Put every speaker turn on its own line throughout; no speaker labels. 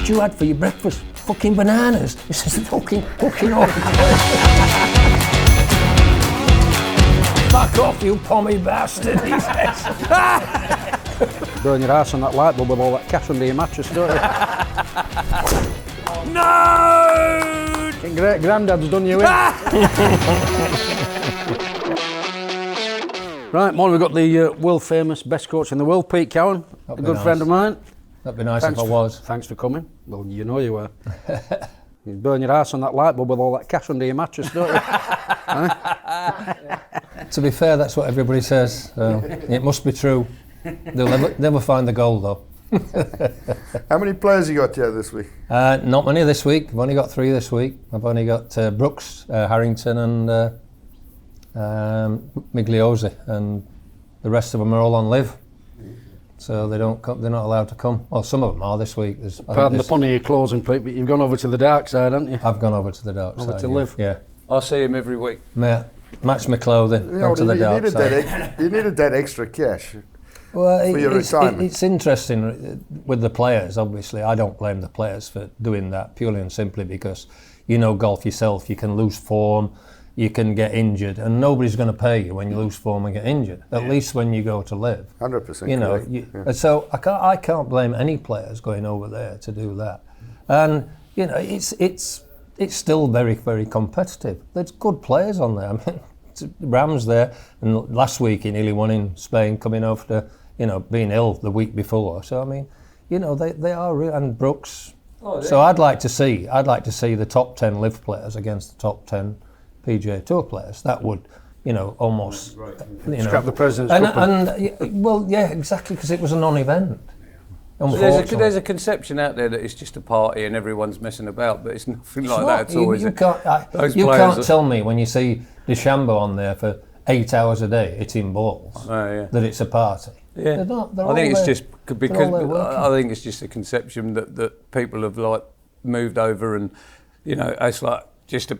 What you had for your breakfast? Fucking bananas. He says, fucking off. Fuck off, you pommy bastard, he says.
Burn your ass on that light bulb with all that cash under your mattress, don't you?
No!
Great granddad's done you in. Right, morning, we've got the world famous best coach in the world, Pete Cowen, a good friend of mine.
That'd be nice if I was.
Thanks for coming. Well, you know you were. You burn your ass on that light bulb with all that cash under your mattress, don't you?
To be fair, that's what everybody says. It must be true. They'll never find the gold though.
How many players you got here this week?
Not many this week. I've only got 3 this week. I've only got Brooks, Harrington and Migliozzi, and the rest of them are all on live. So they're not allowed to come. Well, some of them are this week.
Pardon the pun of your closing, Pete, but you've gone over to the dark side, haven't you?
I've gone over to the dark side.
Over to live.
Yeah.
I see him every week.
Mate, match my clothing, go to the dark side.
You needed that extra cash.
Well,
for your retirement.
It's interesting with the players, obviously. I don't blame the players for doing that, purely and simply because you know golf yourself, you can lose form, you can get injured, and nobody's going to pay you when you lose form and get injured, at least when you go to live.
100%.
You know, so I can't blame any players going over there to do that. And, you know, it's still very, very competitive. There's good players on there. I mean, Ram's there, and last week he nearly won in Spain, coming after, you know, being ill the week before. So I mean, you know, they are real, and Brooks. So I'd like to see the top 10 live players against the top 10 PGA Tour players. That would, you know, almost, you know,
scrap the President's Cup.
And well, yeah, exactly, because it was a non-event.
So there's a conception out there that it's just a party and everyone's messing about, but it's nothing like that at all, is it?
You can't tell me when you see DeChambeau on there for 8 hours a day hitting balls that it's a party.
Yeah, I think it's just a conception that people have like moved over, and you know, it's like just a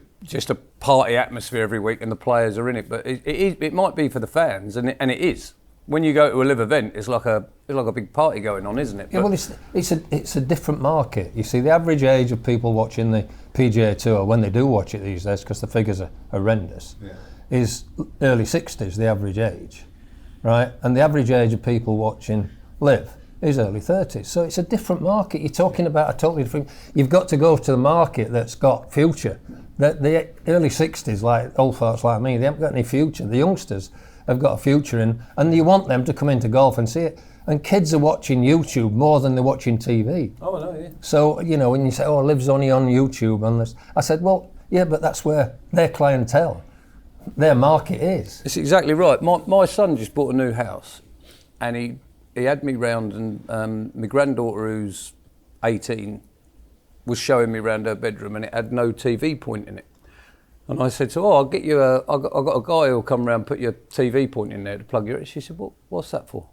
party atmosphere every week, and the players are in it. But it might be for the fans, and it is. When you go to a live event, it's like a big party going on, isn't it?
Yeah, well, it's a different market. You see, the average age of people watching the PGA Tour, when they do watch it these days, because the figures are horrendous, is early 60s, the average age, right? And the average age of people watching live is early 30s. So it's a different market. You're talking about a totally different. You've got to go to the market that's got future. The early 60s, like old folks like me, they haven't got any future. The youngsters have got a future in, and you want them to come into golf and see it. And kids are watching YouTube more than they're watching TV.
Oh, I know, yeah.
So, you know, when you say, oh, Liv's only on YouTube, and this, I said, well, yeah, but that's where their clientele, their market is.
It's exactly right. My son just bought a new house, and he had me round, and my granddaughter, who's 18, was showing me around her bedroom, and it had no TV point in it. And I said, I'll get you I've got a guy who'll come round and put your TV point in there to plug your. She said, what's that for?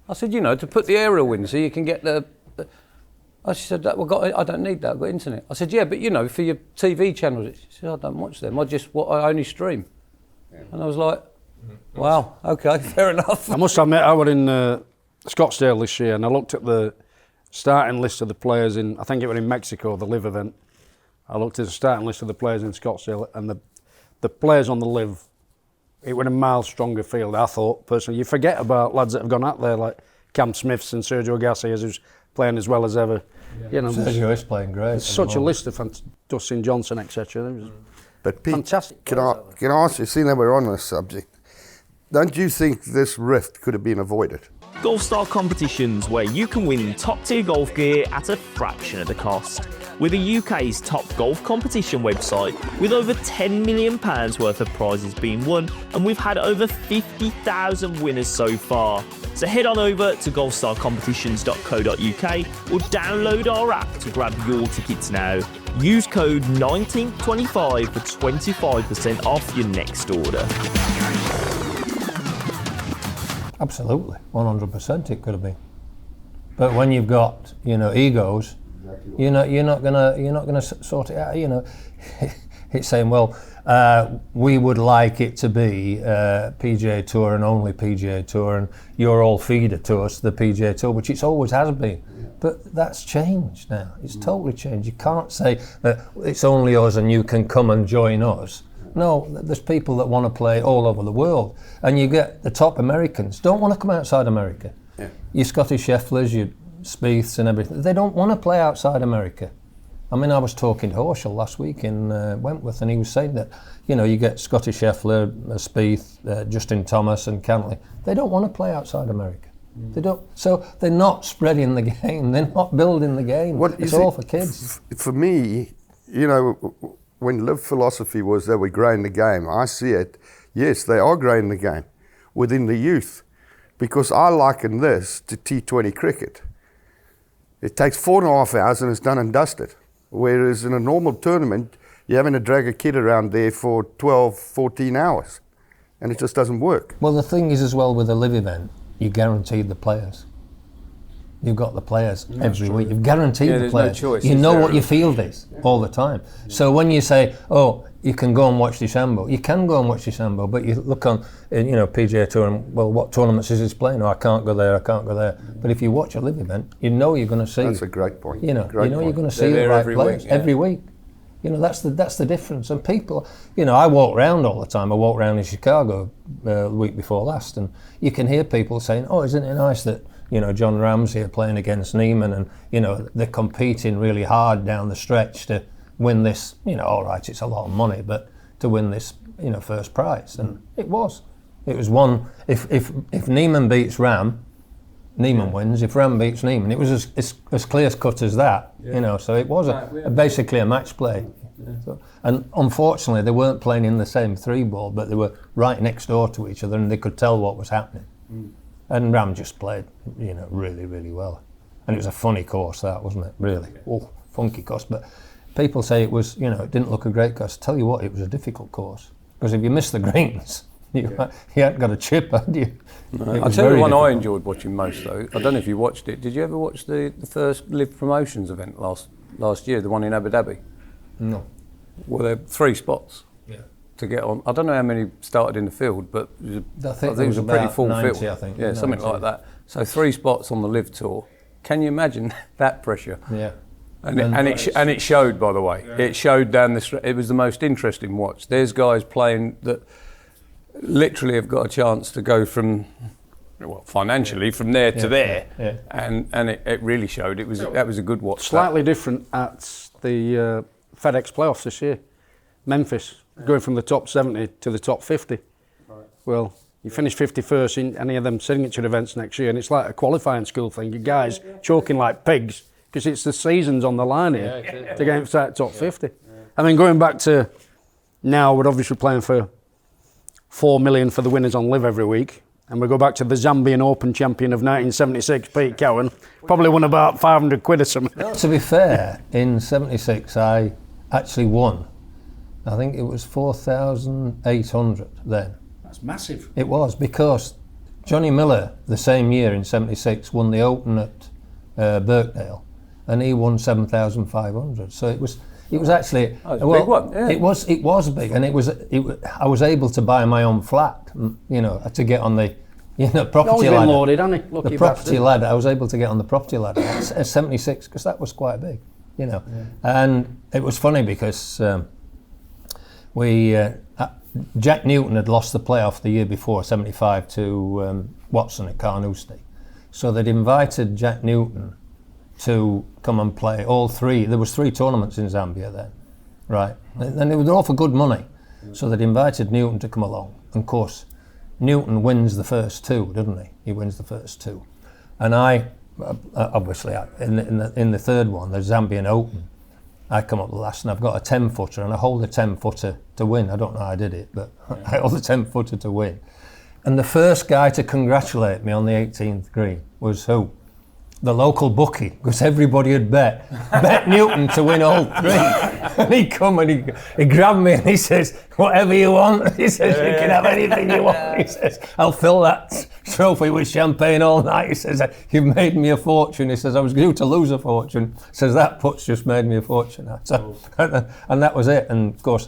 I said, you know, to put the aerial in so you can get the. She said, I don't need that, I've got internet. I said, yeah, but you know, for your TV channels. She said, I don't watch them, I only stream. Yeah. And I was like, wow, okay, fair enough.
I must admit, I was in Scottsdale this year, and I looked at the starting list of the players I think it was in Mexico, the live event. I looked at the starting list of the players in Scottsdale, and the players on the live, it was a mile stronger field, I thought, personally. You forget about lads that have gone out there, like Cam Smiths and Sergio Garcias, who's playing as well as ever. Yeah. You know,
Sergio is playing great.
It's such a list of Dustin Johnson, etc.
But Pete,
fantastic.
Can I ask you, seeing that we're on this subject, don't you think this rift could have been avoided?
Golf-style competitions where you can win top-tier golf gear at a fraction of the cost. We're the UK's top golf competition website, with over £10 million worth of prizes being won, and we've had over 50,000 winners so far. So head on over to golfstylecompetitions.co.uk or download our app to grab your tickets now. Use code 1925 for 25% off your next order.
Absolutely, 100% it could have been. But when you've got, you know, egos, you're not gonna sort it out. You know, it's saying, well, we would like it to be PGA Tour and only PGA Tour, and you're all feeder to us, the PGA Tour, which it always has been. But that's changed now. It's totally changed. You can't say that it's only us and you can come and join us. No, there's people that want to play all over the world. And you get the top Americans don't want to come outside America. Yeah. Your Scottish Schefflers, your Spieths and everything, they don't want to play outside America. I mean, I was talking to Horschel last week in Wentworth, and he was saying that, you know, you get Scottish Scheffler, Spieth, Justin Thomas and Cantley. They don't want to play outside America. They don't. So they're not spreading the game. They're not building the game. It's all for kids.
For me, you know, when Live philosophy was that we're growing the game, I see it. Yes, they are growing the game within the youth, because I liken this to T20 cricket. It takes 4.5 hours and it's done and dusted. Whereas in a normal tournament, you're having to drag a kid around there for 12, 14 hours, and it just doesn't work.
Well, the thing is as well with a live event, you guaranteed the players. You've got the players every week. You've guaranteed the players. No choice, you know what your field is all the time. So when you say, oh, you can go and watch DeChambeau, you can go and watch DeChambeau, but you look on, you know, PGA Tour and, well, what tournaments is he playing? Oh, I can't go there, I can't go there. But if you watch a live event, you know you're going to see.
That's a great point.
You know, you're going to see the right players every week. You know, that's the difference. And people, you know, I walk around all the time. I walked around in Chicago the week before last, and you can hear people saying, oh, isn't it nice that, you know, John Ramsey are playing against Neiman, and, you know, they're competing really hard down the stretch to win this, you know, all right, it's a lot of money, but to win this, you know, first prize. And it was one, if Neiman beats Ram, Neiman wins. If Ram beats Neiman, it was as clear cut as that, you know, so it was basically a match play. So, and unfortunately, they weren't playing in the same 3-ball, but they were right next door to each other, and they could tell what was happening. And Ram just played, you know, really, really well. And it was a funny course, that, wasn't it? Really. Oh, funky course. But people say it was, you know, it didn't look a great course. Tell you what, it was a difficult course. Because if you miss the greens, you hadn't got a chip, had you?
No. I'll tell you one I enjoyed watching most, though. I don't know if you watched it. Did you ever watch the first Live Promotions event last year, the one in Abu Dhabi?
No.
Well, there were 3 spots to get on. I don't know how many started in the field, but I think it was a pretty full
90,
field.
I think.
Yeah, 90. Something like that. So 3 spots on the Live Tour. Can you imagine that pressure?
Yeah.
And it showed, by the way. Yeah. It showed down the. It was the most interesting watch. There's guys playing that literally have got a chance to go from, well, financially from there to there, and it really showed. That was a good watch.
Slightly different at the FedEx playoffs this year. Memphis going from the top 70 to the top 50. Right. Well, you finish 51st in any of them signature events next year, and it's like a qualifying school thing. You guys choking like pigs because it's the seasons on the line here to get inside top 50. Yeah. I mean, going back to now, we're obviously playing for $4 million for the winners on Live every week, and we go back to the Zambian Open champion of 1976, Pete Cowen, probably won about 500 quid or something.
No, to be fair, in 76 I actually won. I think it was 4,800 then.
That's massive.
It was, because Johnny Miller the same year in 76 won the Open at Birkdale, and he won 7,500. So it was actually
a big one. Yeah.
It was big, and I was able to buy my own flat, you know, to get on the, you know, property ladder.
Loaded, hasn't he?
The property ladder. I was able to get on the property ladder at 76 because that was quite big, you know. Yeah. And it was funny because Jack Newton had lost the playoff the year before, 75, to Watson at Carnoustie. So they'd invited Jack Newton to come and play all 3. There was 3 tournaments in Zambia then, right? And they were all for good money. So they'd invited Newton to come along. And of course, Newton wins the first 2, doesn't he? He wins the first 2. And I, obviously, in the third one, the Zambian Open, I come up the last, and I've got a 10-footer, and I hold a 10-footer to win. I don't know how I did it, but I hold a 10-footer to win. And the first guy to congratulate me on the 18th green was who? The local bookie, because everybody had bet Newton to win all 3. And he come and he grabbed me and he says, whatever you want. He says, you can have anything you want. He says, I'll fill that trophy with champagne all night. He says, you've made me a fortune. He says, I was due to lose a fortune. He says, that putt's just made me a fortune. So, and that was it. And of course,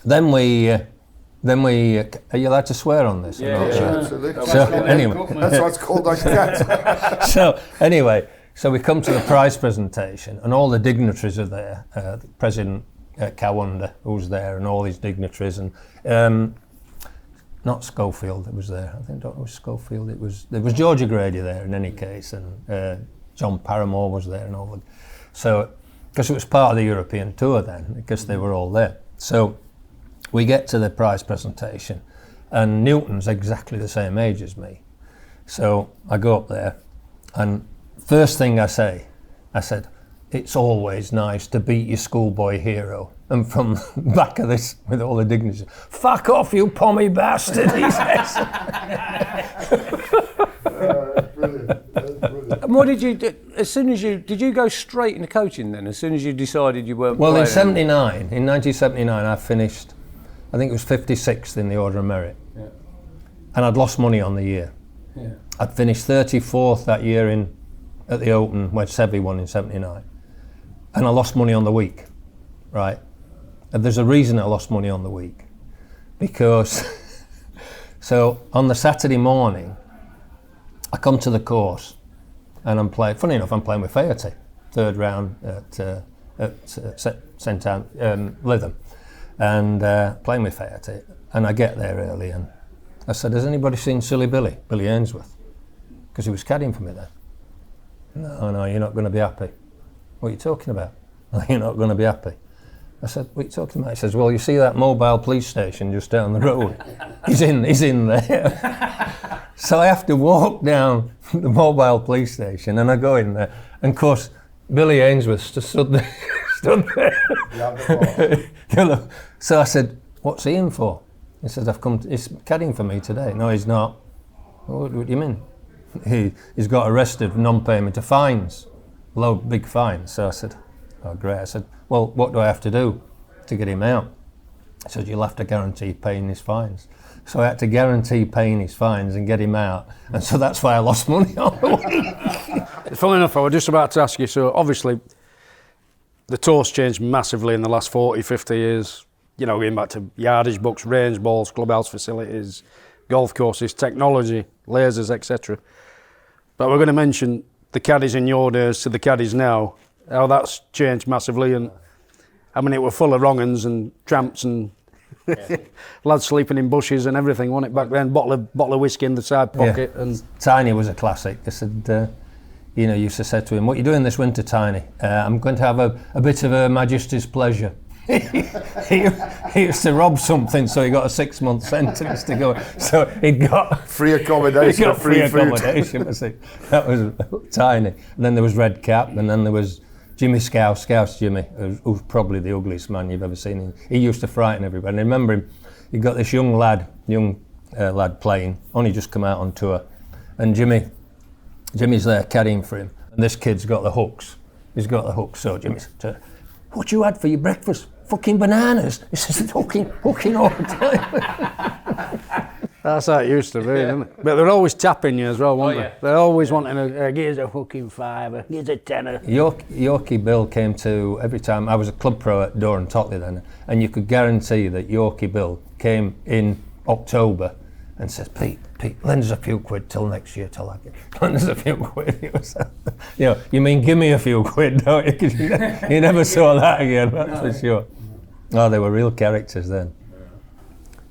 then we, are you allowed to swear on this?
Yeah, absolutely.
So anyway,
that's why it's called Uncut.
So anyway, So we come to the prize presentation, and all the dignitaries are there. President Cowen, who was there, and all these dignitaries, and not Schofield, it was there. I think it was Schofield. There was George O'Grady there in any case, and John Paramore was there, and all that. So, because it was part of the European tour then, because they were all there. So we get to the prize presentation, and Newton's exactly the same age as me. So I go up there, and first thing I said, it's always nice to beat your schoolboy hero. And from the back of this, with all the dignitaries, fuck off, you pommy bastard, he says.
And what did you do? As soon as did you go straight into coaching then? As soon as you decided you weren't
Well, in
playing?
1979, I finished, I think it was 56th in the Order of Merit.
Yeah.
And I'd lost money on the year.
Yeah.
I'd finished 34th that year at the Open, where Seve won in 79. And I lost money on the week, right? And there's a reason I lost money on the week. Because, so on the Saturday morning, I come to the course, and I'm playing, funny enough, I'm playing with Faherty, third round at St. Lytham, and playing with Faherty. And I get there early, and I said, has anybody seen Silly Billy Ainsworth? Because he was caddying for me then. No, you're not going to be happy. What are you talking about? You're not going to be happy. I said, what are you talking about? He says, well, you see that mobile police station just down the road? He's in there. So I have to walk down the mobile police station, and I go in there. And of course, Billy Ainsworth stood there. So I said, what's he in for? He says, he's caddying for me today. No, he's not. What do you mean? He's got arrested for non-payment of fines, big fines. So I said, oh great. I said, well, what do I have to do to get him out? He said, you'll have to guarantee paying his fines. So I had to guarantee paying his fines and get him out. And so that's why I lost money on the week.
Funnily enough, I was just about to ask you, so obviously the tour's changed massively in the last 40, 50 years. You know, going back to yardage books, range balls, clubhouse facilities, golf courses, technology, lasers, etc. But we're going to mention the caddies in your days to the caddies now, how that's changed massively. And I mean, it were full of wrong-uns and tramps and lads sleeping in bushes and everything, wasn't it, back then? Bottle of whiskey in the side pocket.
Yeah.
And
Tiny was a classic. I said, used to say to him, what are you doing this winter, Tiny? I'm going to have a bit of Her Majesty's pleasure. he used to rob something, so he got a 6-month sentence to go. So he got
free accommodation,
he got free
food.
accommodation. That was Tiny. And then there was Red Cap, and then there was Jimmy Scouse Jimmy, who's probably the ugliest man you've ever seen. He used to frighten everybody. And I remember him. He got this young lad playing, only just come out on tour, and Jimmy's there caddying for him, and this kid's got the hooks. He's got the hooks. So Jimmy said, "What you had for your breakfast? Fucking bananas." He says, hooking all the time.
that's how it used to be, isn't it? But they're always tapping you as well, weren't they? They're always wanting here's a fucking fiver, here's a tenner.
Yorkie Bill came to, every time, I was a club pro at Dore Totley then, and you could guarantee that Yorkie Bill came in October and says, Pete, lend us a few quid till next year, till I get. Lend us a few quid. He was, you mean give me a few quid, don't you? Because you never saw that again, that's for sure. Oh, they were real characters then.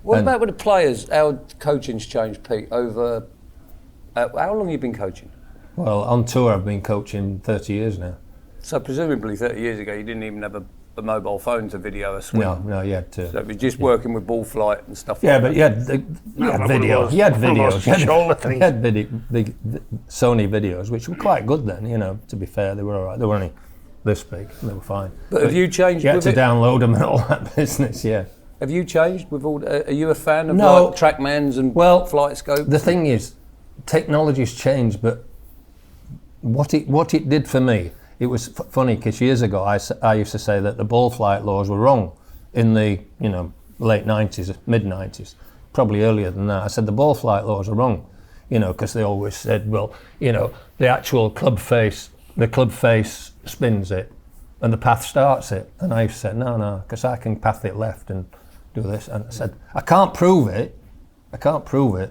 What about with the players? How coaching's changed, Pete, over... how long have you been coaching?
Well, on tour I've been coaching 30 years now.
So presumably 30 years ago you didn't even have a mobile phone to video a swing?
No, you had to...
So it was just working with ball flight and stuff
yeah,
like
but
that?
you had videos. You had big Sony videos, which were quite good then, to be fair. They were all right. They were only this big. They were fine.
But have you changed
You had
with
to
it?
download them and all that business, yeah.
Have you changed with all... are you a fan of
No.
like TrackMans and flight scopes?
The thing is, technology's changed, but what it did for me, it was funny because years ago I used to say that the ball flight laws were wrong in the late 90s, mid 90s, probably earlier than that. I said the ball flight laws are wrong, because they always said, well, the actual club face spins it and the path starts it, and I used to say no, because I can path it left and do this, and I said I can't prove it,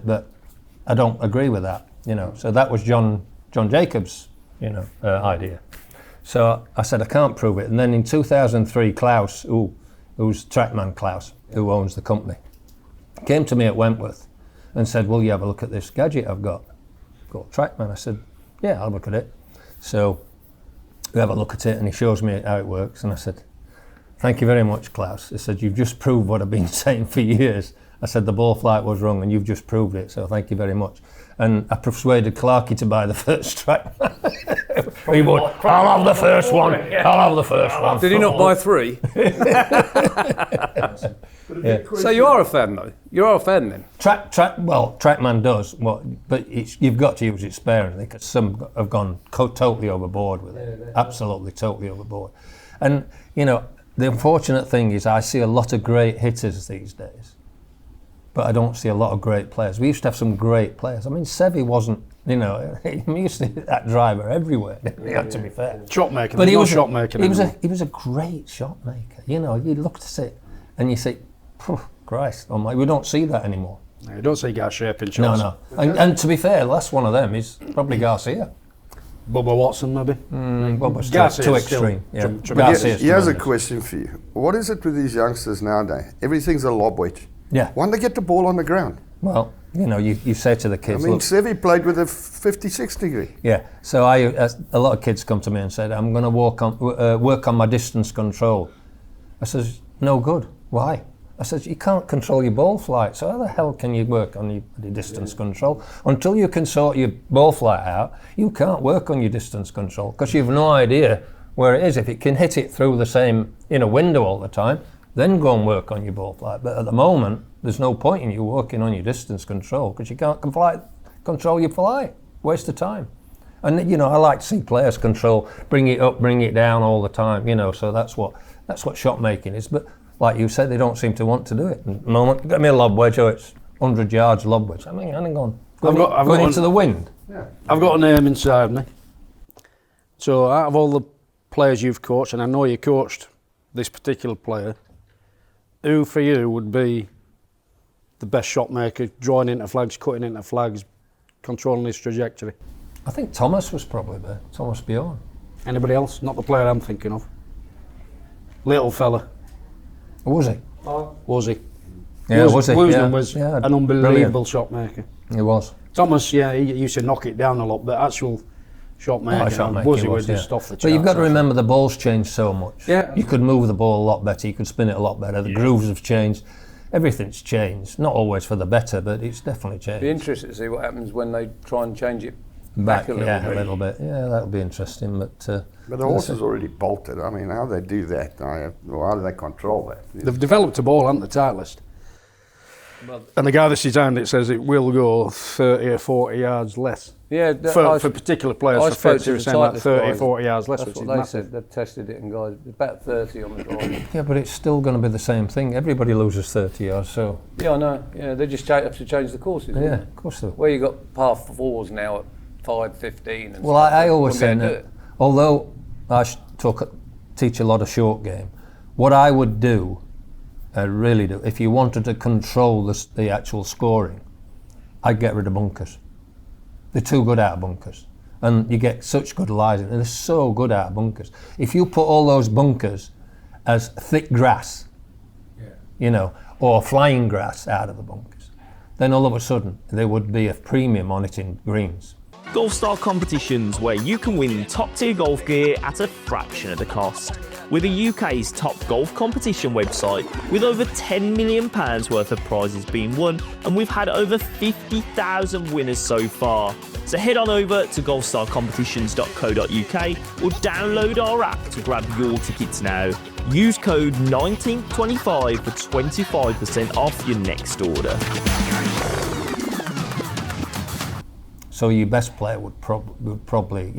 but I don't agree with that, So that was John Jacobs, idea. So I said, I can't prove it. And then in 2003, Klaus, who's Trackman Klaus, who owns the company, came to me at Wentworth and said, will you have a look at this gadget I've got? Got Trackman. I said, yeah, I'll look at it. So we have a look at it and he shows me how it works. And I said, thank you very much, Klaus. I said, you've just proved what I've been saying for years. I said, the ball flight was wrong and you've just proved it, so thank you very much. And I persuaded Clarkey to buy the first Trackman. He would, I'll have the first one, I'll have the first one.
Did he not buy 3?
Yeah.
So you are a fan though? You are a fan then?
Trackman does, but you've got to use it sparingly because some have gone totally overboard with it. Absolutely, totally overboard. And, the unfortunate thing is I see a lot of great hitters these days, but I don't see a lot of great players. We used to have some great players. I mean, Seve wasn't, he used to hit that driver everywhere, to be fair.
Shot maker,
but he was
shot maker.
He was a great shot maker. You look at it and you say, Christ, we don't see that anymore.
No, you don't see guys shaping shots.
No. And to be fair, the last one of them is probably Garcia.
Bubba Watson, maybe?
Bubba's
Garcia's
too extreme.
still
Garcia's
Here's a
tremendous.
question for you. What is it with these youngsters nowadays? Everything's a lob wedge.
Yeah.
Why don't they get the ball on the ground?
Well, you say to the kids,
I mean,
look,
Seve played with a 56 degree.
yeah. So a lot of kids come to me and said, I'm going to work on my distance control. I says, no good. Why? I said, you can't control your ball flight, so how the hell can you work on your distance control? Until you can sort your ball flight out, you can't work on your distance control because you've no idea where it is. If it can hit it through the same window all the time, then go and work on your ball flight. But at the moment, there's no point in you working on your distance control because you can't control your flight. Waste of time. And I like to see players bring it up, bring it down all the time. So that's what shot making is. But like you said, they don't seem to want to do it. At the moment, get me a lob wedge, it's 100 yards lob wedge. I mean, hang on. Going into the wind.
Yeah.
I've got a name inside me. So out of all the players you've coached, and I know you coached this particular player, who for you would be the best shot maker, drawing into flags, cutting into flags, controlling his trajectory?
I think Thomas was probably there. Thomas Bjorn.
Anybody else? Not the player I'm thinking of. Little fella.
Was he?
Was he?
Yeah, was he?
Woosnam
Yeah.
was
Yeah,
an unbelievable
brilliant.
shot maker.
He was.
Thomas, he used to knock it down a lot, but actual shot maker,
He
was
yeah.
just off the charts.
But you've got to remember the ball's changed so much.
Yeah.
You could move the ball a lot better, you could spin it a lot better, the grooves have changed. Everything's changed. Not always for the better, but it's definitely changed.
Be interested to see what happens when they try and change it back a little bit.
Yeah, that'll be interesting. But
the horse is already bolted. I mean, how do they do that? How do they control that?
They've developed a ball, haven't they, Titleist? And the guy that's designed it says it will go 30 or 40 yards less.
Yeah,
For particular players,
I
for
spoke
fits,
to
they were
the
saying like
Titleist
30 or
guys.
40 yards less,
That's
which
what
is
they
massive.
said. They've tested it and guys, about 30 on the drive.
yeah, but it's still going to be the same thing. Everybody loses 30 yards, so
Yeah, I know. Yeah, they just have to change the courses.
yeah, of course they will.
Where you got par 4s now at 5.15.
Well, I always say that, although I teach a lot of short game, what I would do, I really do, if you wanted to control the actual scoring, I'd get rid of bunkers. They're too good out of bunkers. And you get such good lies in, and they're so good out of bunkers. If you put all those bunkers as thick grass, or flying grass out of the bunkers, then all of a sudden there would be a premium on it in greens.
Golfstar competitions where you can win top tier golf gear at a fraction of the cost. We're the UK's top golf competition website with over £10 million worth of prizes being won, and we've had over 50,000 winners so far. So head on over to golfstarcompetitions.co.uk or download our app to grab your tickets now. Use code 1925 for 25% off your next order.
So your best player would probably,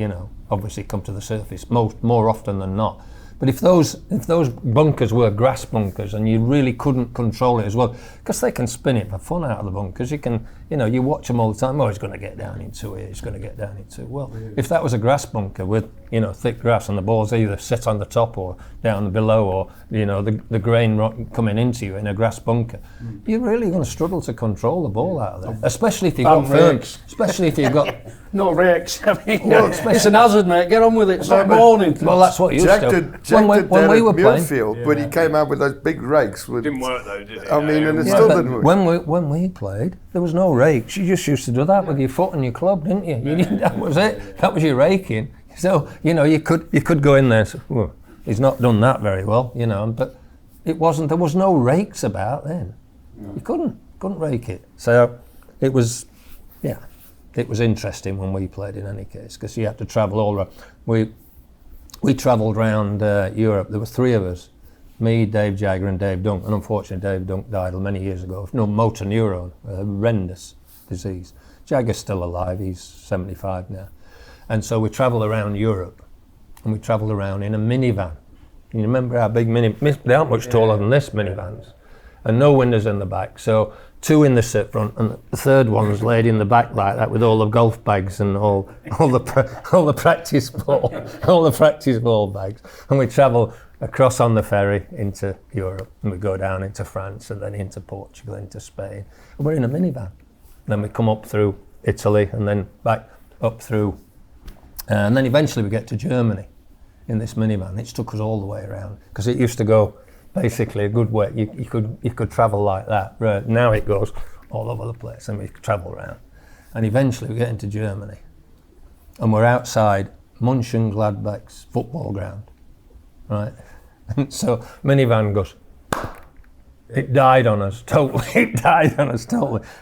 obviously come to the surface more often than not. But if those bunkers were grass bunkers and you really couldn't control it as well, because they can spin it for fun out of the bunkers, you watch them all the time. Oh, he's going to get down into it. He's going to get down into it. Well, if that was a grass bunker with thick grass and the ball's either sit on the top or down below, or the grain coming into you in a grass bunker, you're really going to struggle to control the ball out of there. Especially if you've got firms. Especially if you've got
no rakes. I mean,
it's
an hazard, mate. Get on with it. Start morning.
Well, that's what you used to.
When we were
playing
Muirfield, when he came out with those big rakes.
Didn't work though, did it?
I mean, and it still didn't work.
When we played, there was no rakes. You just used to do that with your foot and your club, didn't you? That was it. That was your raking. So you could go in there. And say, well, he's not done that very well, But it wasn't. There was no rakes about then. You couldn't rake it. So it was, it was interesting when we played in any case, because you had to travel all around. We travelled around Europe. There were 3 of us, me, Dave Jagger and Dave Dunk. And unfortunately, Dave Dunk died many years ago. No, motor neurone, a horrendous disease. Jagger's still alive. He's 75 now. And so we travelled around Europe, and we travelled around in a minivan. You remember how big they aren't much taller than this minivans, and no windows in the back. So 2 in the sit front, and the third one's laid in the back like that with all the golf bags and all the practice ball bags. And we travel across on the ferry into Europe, and we go down into France, and then into Portugal, into Spain. And we're in a minivan. Then we come up through Italy, and then back up through, and then eventually we get to Germany in this minivan. It took us all the way around, because it used to go basically a good way. You could travel like that. Right. Now it goes all over the place, and we could travel around. And eventually we get into Germany, and we're outside Mönchengladbach's football ground, right? And so minivan goes. It died on us totally.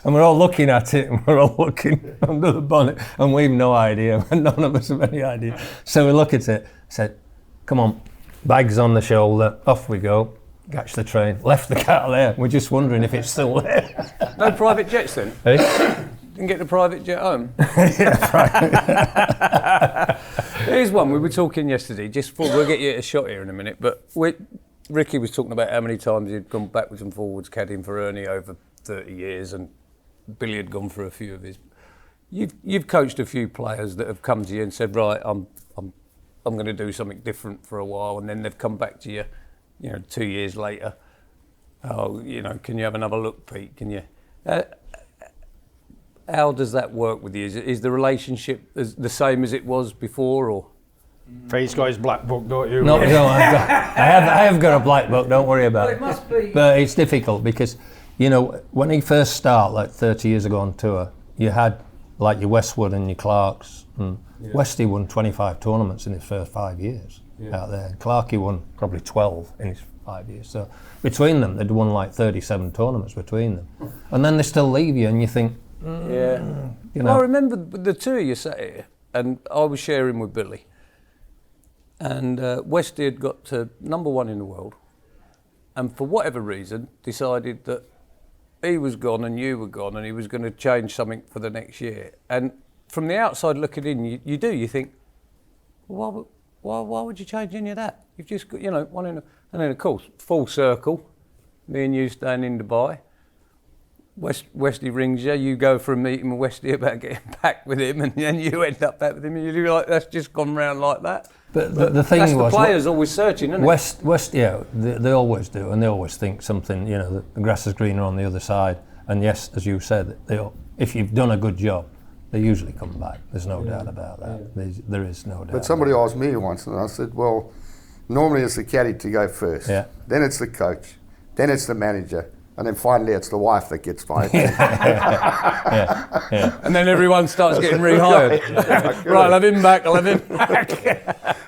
And we're all looking at it, and we're all looking under the bonnet, and we've no idea. None of us have any idea. So we look at it, said, "Come on, bags on the shoulder, off we go." Catch the train, left the car there. We're just wondering if it's still there.
No private jets then?
Hey?
Didn't get the private jet home?
Yeah,
Here's one, we were talking yesterday, we'll get you a shot here in a minute, but Ricky was talking about how many times he'd gone backwards and forwards caddying for Ernie over 30 years, and Billy had gone for a few of his. You've coached a few players that have come to you and said, right, I'm going to do something different for a while, and then they've come back to you, 2 years later. Oh, can you have another look, Pete? Can you? How does that work with you? Is the relationship the same as it was before, or?
Pete's got his black book, don't you?
No, I have got a black book. Don't worry about it.
It must be.
But it's difficult because, when he first started, like 30 years ago on tour, you had like your Westwood and your Clarks. And Westy won 25 tournaments in his first 5 years out there. And Clarkie won probably 12 in his 5 years. So between them, they'd won like 37 tournaments between them. And then they still leave you, and you think,
Well, I remember the 2 of you sat here, and I was sharing with Billy. And Westy had got to #1 in the world, and for whatever reason decided that he was gone and you were gone, and he was going to change something for the next year. And from the outside looking in, you think, well, why would you change any of that? You've just got, one in, and then of course, full circle, me and you staying in Dubai. Westy rings you, you go for a meeting with Westy about getting back with him, and then you end up back with him, and you're like, that's just gone round like that.
But the thing
that's
was,
the players always searching, isn't it?
West, they always do, and they always think something, the grass is greener on the other side. And yes, as you said, if you've done a good job, they usually come back. There's no doubt about that. There is no doubt.
But somebody asked me once, and I said, well, normally it's the caddy to go first.
Yeah.
Then it's the coach. Then it's the manager. And then finally it's the wife that gets fired.
And then everyone starts getting rehired. Right, I'll have him back.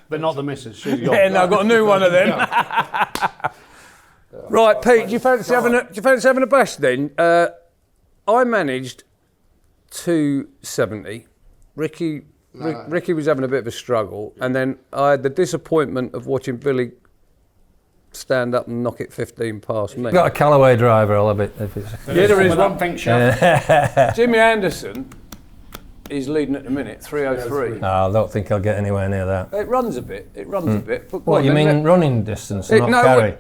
But not the missus. She's gone.
Yeah, no, I've got a new one of them. Right, Pete, do you fancy having a bash then? I managed 270. Ricky was having a bit of a struggle, and then I had the disappointment of watching Billy stand up and knock it 15 past me.
Got a Callaway driver, I'll have it. If it's
There is
one thing, chap.
Jimmy Anderson He's leading at the minute, 3:03.
No, I don't think I'll get anywhere near that.
It runs a bit. It runs a bit. But
What, you mean running distance, not carry?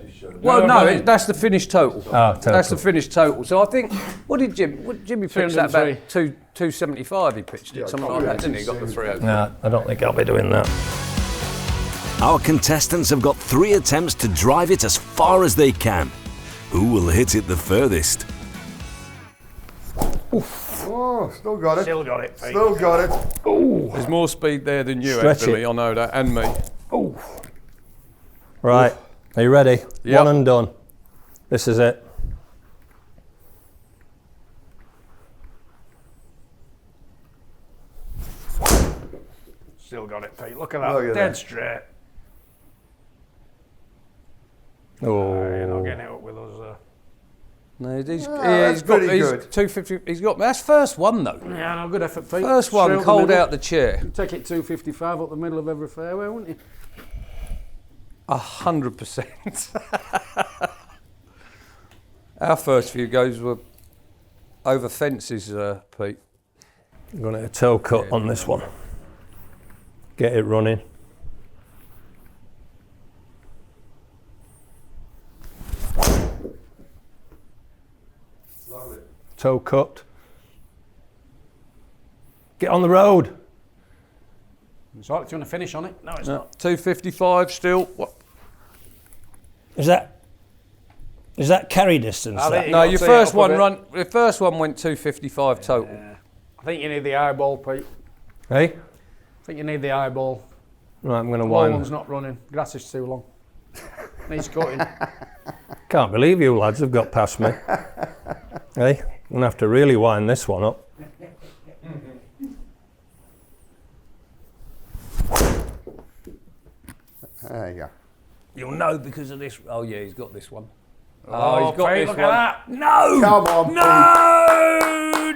That's the finished total.
Oh, total.
That's the finished total. So I think, what did Jimmy pitch that about 275? He pitched it, something like that, didn't he? Got the 3:03.
No, I don't think I'll be doing that.
Our contestants have got 3 attempts to drive it as far as they can. Who will hit it the furthest?
Oh, still got it.
Still got it, Pete.
Still got it.
There's more speed there than you,
Stretch
actually.
it.
I know that, and me.
Right, are you ready?
Yep.
One and done. This is it.
Still got it, Pete. Look at that.
Look at
Dead
that.
straight.
Oh,
You're not getting it up with us.
No, he's
that's
got
pretty good.
250. He's got. That's first one though.
Yeah, no, good effort, Pete.
First
Straight
one,
up the
cold
middle.
out the chair.
Take it 255 up the middle of every fairway, wouldn't you?
100%. Our first few goes were over fences, Pete.
I'm going to hit a toe cut on this one. Get it running. Toe cut. Get on the road.
It's all right, do you want to finish on it? No, it's not.
255 still. What?
Is that carry distance?
I
that?
think
No,
you
your
got to
first
tee it up a
one
bit.
Your first one went 255 total.
I think you need the eyeball, Pete.
Hey?
I think you need the eyeball.
Right, I'm going to
Long
wind.
one's not running. Grass is too long. Needs cutting.
Can't believe you lads have got past me. Hey, I'm going to have to really wind this one up.
There you go.
You'll know because of this. Oh yeah, he's got this one.
Oh,
he's got
Pete,
this
look
one.
at that.
No!
Come on, Pete.
No!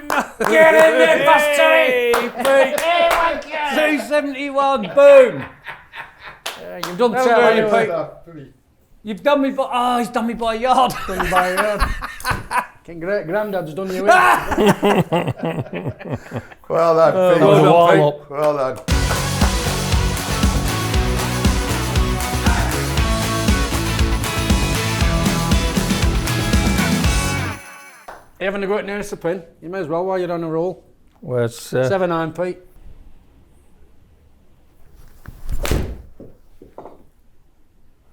Get in there, Bastard!
Pete! 271, boom! You've done
Well
terrible,
done,
Pete. You've done me by. Oh, he's done me by a yard.
Great granddad's done you in.
Well done, Pete.
Well done,
Warm
Pete.
up. Well done.
You having a go at nearest the pin? You may as well while you're on a roll.
Where's
7-9, Pete.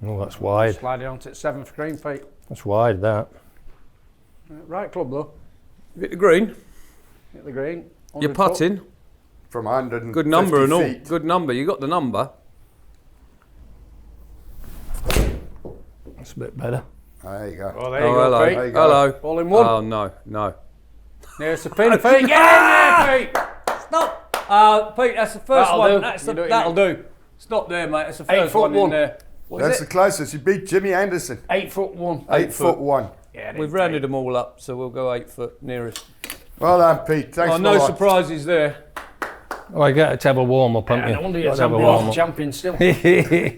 Oh, that's wide.
Slide it onto 7th green, Pete.
That's wide, that.
Right club though.
Hit the green.
Hit the green.
You're
100 foot.
putting.
From 150
Good number and all.
feet.
Good number. You got the number.
That's a bit better.
There you go.
Oh, there you
Oh,
go,
hello.
Pete.
There you go.
Hello.
All in one.
Oh, no, no.
Nearest the pin, Pete. Get in there, Pete.
Stop! Pete, that's the first
That'll
one.
do.
That's
You do it,
that'll
you
do. Stop there, mate. That's the
8
first
foot
one in
one.
there. What is
That's
it?
the closest. You beat Jimmy Anderson.
8'1".
8'1".
Yeah,
We've rounded them all up, so we'll go 8 foot nearest.
Well done, Pete. Thanks
Oh,
for
no
watching.
surprises there.
Oh, I get to have a warm up, haven't
Yeah,
you?
no wonder you're
Got to have a warm
champion,
up.
champion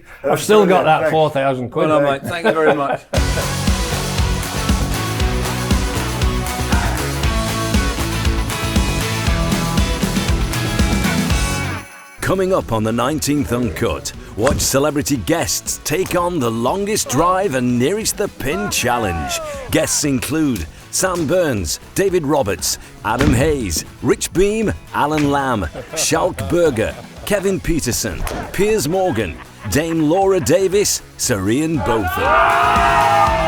still.
I've still got that
Thanks.
4,000 quid.
Well done, mate. Thank you very much.
Coming up on the 19th Uncut, watch celebrity guests take on the longest drive and nearest the pin challenge. Guests include Sam Burns, David Roberts, Adam Hayes, Rich Beam, Alan Lamb, Schalk Berger, Kevin Peterson, Piers Morgan, Dame Laura Davis, Sir Ian Botham.